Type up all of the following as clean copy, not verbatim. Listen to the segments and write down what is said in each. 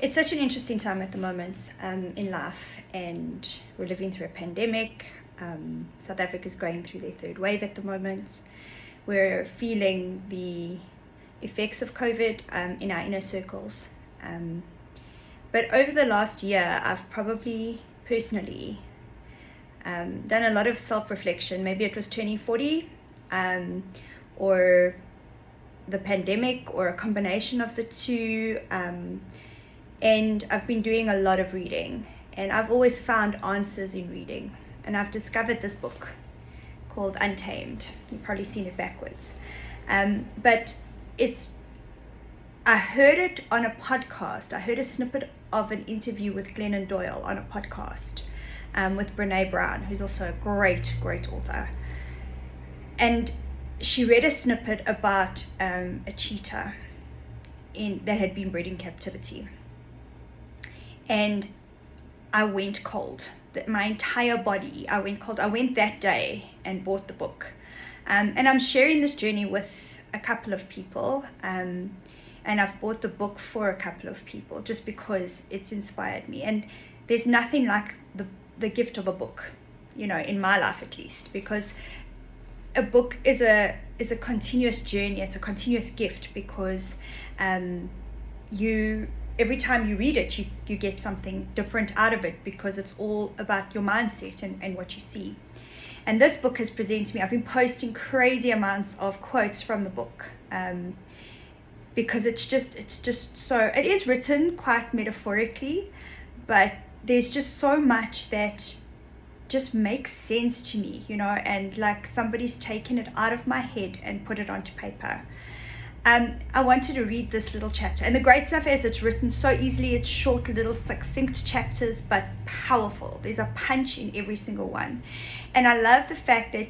It's such an interesting time at the moment in life, and we're living through a pandemic. South Africa is going through their third wave at the moment. We're feeling the effects of COVID in our inner circles. But over the last year, I've probably personally done a lot of self-reflection. Maybe it was turning 40 or the pandemic, or a combination of the two. And I've been doing a lot of reading, and I've always found answers in reading. And I've discovered this book called Untamed. You've probably seen it backwards. But I heard it on a podcast. I heard a snippet of an interview with Glennon Doyle on a podcast with Brene Brown, who's also a great, great author. And she read a snippet about a cheetah that had been bred in captivity. And I went cold. My entire body, I went cold. I went that day and bought the book. And I'm sharing this journey with a couple of people. And I've bought the book for a couple of people just because it's inspired me. And there's nothing like the gift of a book, in my life at least, because a book is a continuous journey. It's a continuous gift because every time you read it, you get something different out of it, because it's all about your mindset and what you see. And this book has presented me. I've been posting crazy amounts of quotes from the book because it's just so, it is written quite metaphorically, but there's just so much that just makes sense to me, and like somebody's taken it out of my head and put it onto paper. I wanted to read this little chapter, and the great stuff is it's written so easily. It's short, little succinct chapters, but powerful. There's a punch in every single one, and I love the fact that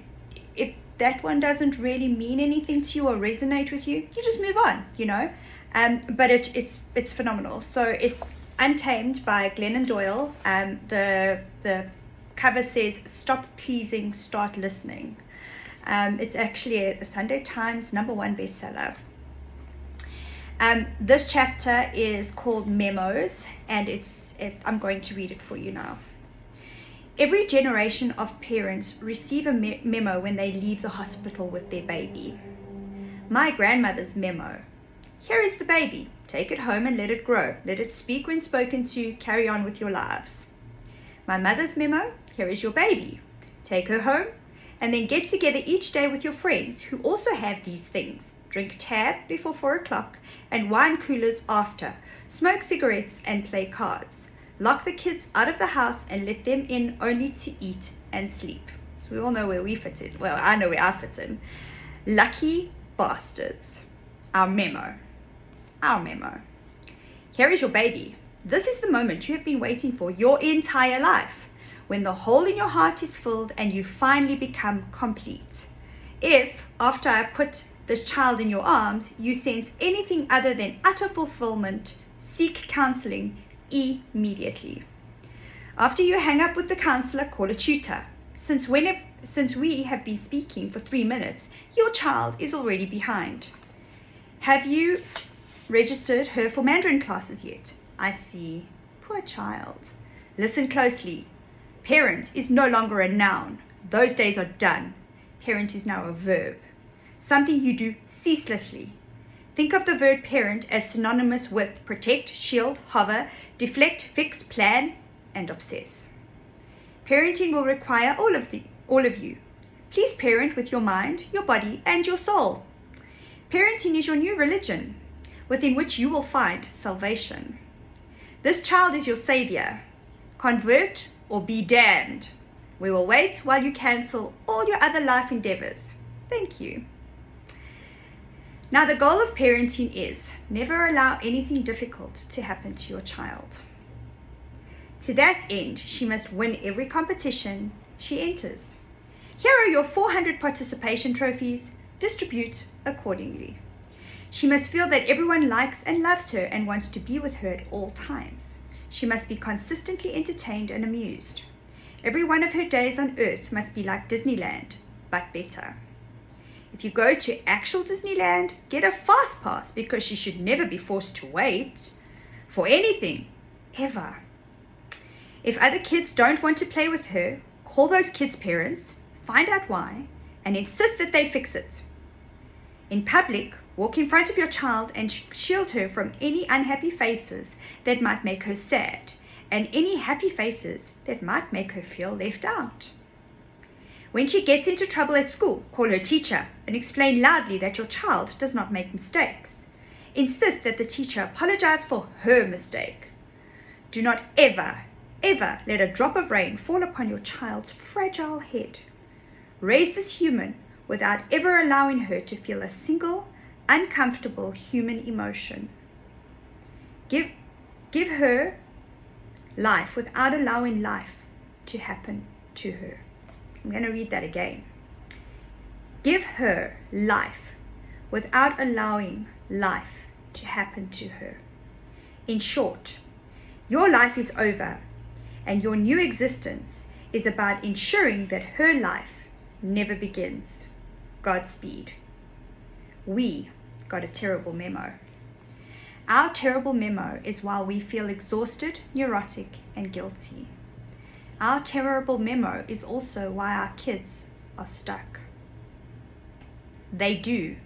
if that one doesn't really mean anything to you or resonate with you, you just move on, but it's phenomenal. So it's Untamed by Glennon Doyle. The cover says, "Stop pleasing, start listening." It's actually a Sunday Times #1 bestseller. This chapter is called Memos, and I'm going to read it for you now. Every generation of parents receive a memo when they leave the hospital with their baby. My grandmother's memo: here is the baby. Take it home and let it grow. Let it speak when spoken to. Carry on with your lives. My mother's memo: here is your baby. Take her home and then get together each day with your friends who also have these things. Drink tab before 4 o'clock and wine coolers after. Smoke cigarettes and play cards. Lock the kids out of the house and let them in only to eat and sleep. So we all know where we fit in. Well, I know where I fit in. Lucky bastards. Our memo. Here is your baby. This is the moment you have been waiting for your entire life, when the hole in your heart is filled and you finally become complete. If, after I put this child in your arms, you sense anything other than utter fulfillment, seek counseling immediately. After you hang up with the counselor, call a tutor. Since we have been speaking for 3 minutes, your child is already behind. Have you registered her for Mandarin classes yet? I see. Poor child. Listen closely. Parent is no longer a noun. Those days are done. Parent is now a verb. Something you do ceaselessly. Think of the verb parent as synonymous with protect, shield, hover, deflect, fix, plan, and obsess. Parenting will require all of you. Please parent with your mind, your body, and your soul. Parenting is your new religion, within which you will find salvation. This child is your savior. Convert or be damned. We will wait while you cancel all your other life endeavors. Thank you. Now, the goal of parenting is never allow anything difficult to happen to your child. To that end, she must win every competition she enters. Here are your 400 participation trophies. Distribute accordingly. She must feel that everyone likes and loves her and wants to be with her at all times. She must be consistently entertained and amused. Every one of her days on earth must be like Disneyland, but better. If you go to actual Disneyland, get a fast pass because she should never be forced to wait. for anything, ever. If other kids don't want to play with her, call those kids' parents, find out why, and insist that they fix it. In public, walk in front of your child and shield her from any unhappy faces that might make her sad, and any happy faces that might make her feel left out. When she gets into trouble at school, call her teacher and explain loudly that your child does not make mistakes. Insist that the teacher apologize for her mistake. Do not ever let a drop of rain fall upon your child's fragile head. Raise this human without ever allowing her to feel a single, uncomfortable human emotion. Give her life without allowing life to happen to her. I'm going to read that again. Give her life without allowing life to happen to her. In short, your life is over, and your new existence is about ensuring that her life never begins. Godspeed. We got a terrible memo. Our terrible memo is while we feel exhausted, neurotic, and guilty. Our terrible memo is also why our kids are stuck. They do.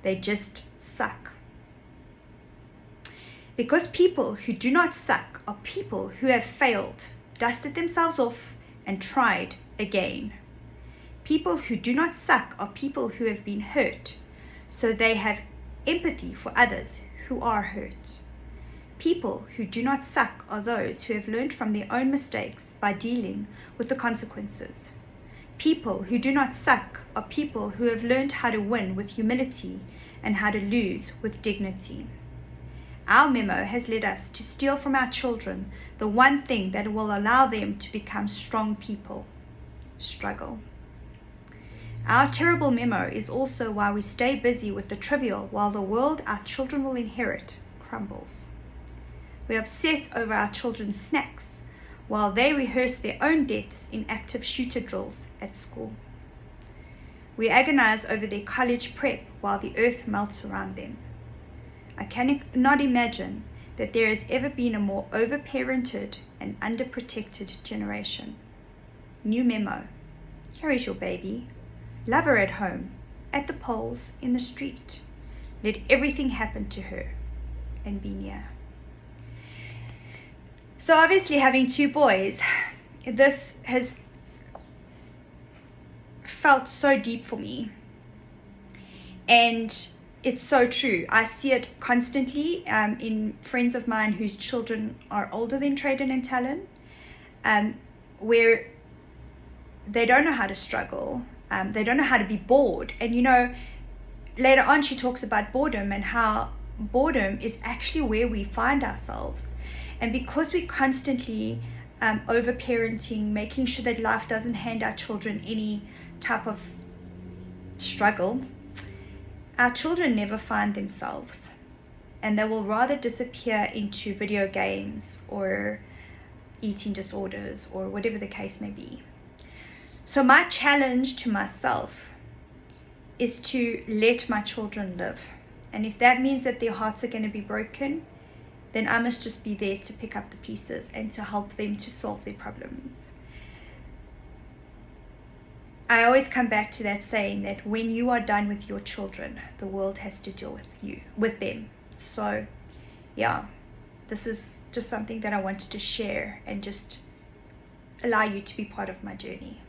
They just suck. Because people who do not suck are people who have failed, dusted themselves off, and tried again. People who do not suck are people who have been hurt, so they have empathy for others who are hurt. People who do not suck are those who have learned from their own mistakes by dealing with the consequences. People who do not suck are people who have learned how to win with humility and how to lose with dignity. Our memo has led us to steal from our children the one thing that will allow them to become strong people: struggle. Our terrible memo is also why we stay busy with the trivial while the world our children will inherit crumbles. We obsess over our children's snacks while they rehearse their own deaths in active shooter drills at school. We agonize over their college prep while the earth melts around them. I cannot imagine that there has ever been a more overparented and underprotected generation. New memo. Here is your baby. Love her at home, at the polls, in the street. Let everything happen to her and be near. So obviously, having two boys, this has felt so deep for me. And it's so true. I see it constantly in friends of mine whose children are older than Traden and Talon, where they don't know how to struggle. They don't know how to be bored. And later on she talks about boredom and how boredom is actually where we find ourselves. And because we constantly over-parenting, making sure that life doesn't hand our children any type of struggle, our children never find themselves, and they will rather disappear into video games or eating disorders or whatever the case may be. So my challenge to myself is to let my children live. And if that means that their hearts are going to be broken, then I must just be there to pick up the pieces and to help them to solve their problems. I always come back to that saying that when you are done with your children, the world has to deal with them. So yeah, this is just something that I wanted to share and just allow you to be part of my journey.